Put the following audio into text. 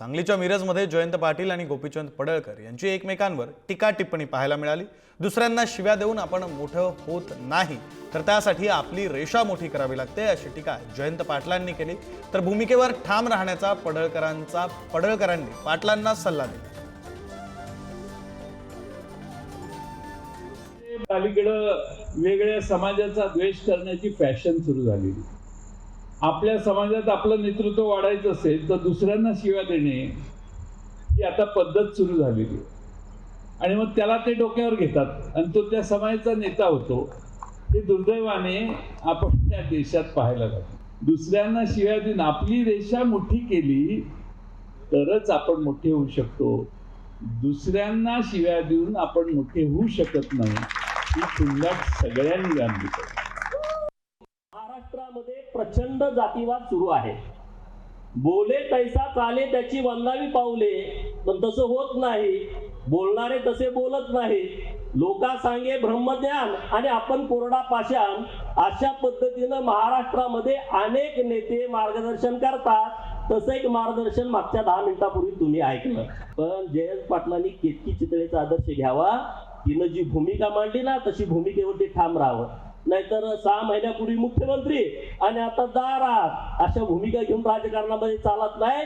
सांगलीच्या मिरजमध्ये जयंत पाटील आणि गोपीचंद पडळकर यांची एकमेकांवर टीका टिप्पणी पाहायला मिळाली। दुसऱ्यांना शिव्या देऊन आपण मोठं होत नाही, तर त्यासाठी आपली रेषा मोठी करावी लागते अशी टीका जयंत पाटलांनी केली। तर भूमिकेवर ठाम राहण्याचा पडळकरांनी पाटलांना सल्ला दिला। अलीकडं वेगळ्या समाजाचा द्वेष करण्याची फॅशन सुरू झालेली। आपल्या समाजात आपलं नेतृत्व वाढायचं असेल तर दुसऱ्यांना शिव्या देणे ही आता पद्धत सुरू झालेली आणि मग त्याला ते डोक्यावर घेतात आणि तो त्या समाजाचा नेता होतो। हे दुर्दैवाने आपण त्या देशात पाहायला लागतो। दुसऱ्यांना शिव्या देऊन आपली रेषा मोठी केली तरच आपण मोठे होऊ शकतो। दुसऱ्यांना शिव्या देऊन आपण मोठे होऊ शकत नाही, ही खुंदाट सगळ्यांनी जाणली पाहिजे। महाराष्ट्रामध्ये प्रचंड जातीवाद सुरू आहे। बोले तैसा चाले त्याची वंदावी पाऊले, पण तसं होत नाही। बोलणारे तसे बोलत नाही। लोका सांगे ब्रह्मज्ञान आणि आपण कोरडा पाषाण, अशा पद्धतीनं महाराष्ट्रामध्ये अनेक नेते मार्गदर्शन करतात। तसं एक मार्गदर्शन मागच्या 10 मिनिटापूर्वी तुम्ही ऐकलं। पण जयंत पाटलांनी केतकी चितळेचा आदर्श घ्यावा। तिनं जी भूमिका मांडली ना, तशी भूमिकेवरती ठाम राहावं। नाहीतर 6 महिन्यापूर्वी मुख्यमंत्री आणि आता दारात, अशा भूमिका घेऊन राजकारणामध्ये चालत नाही।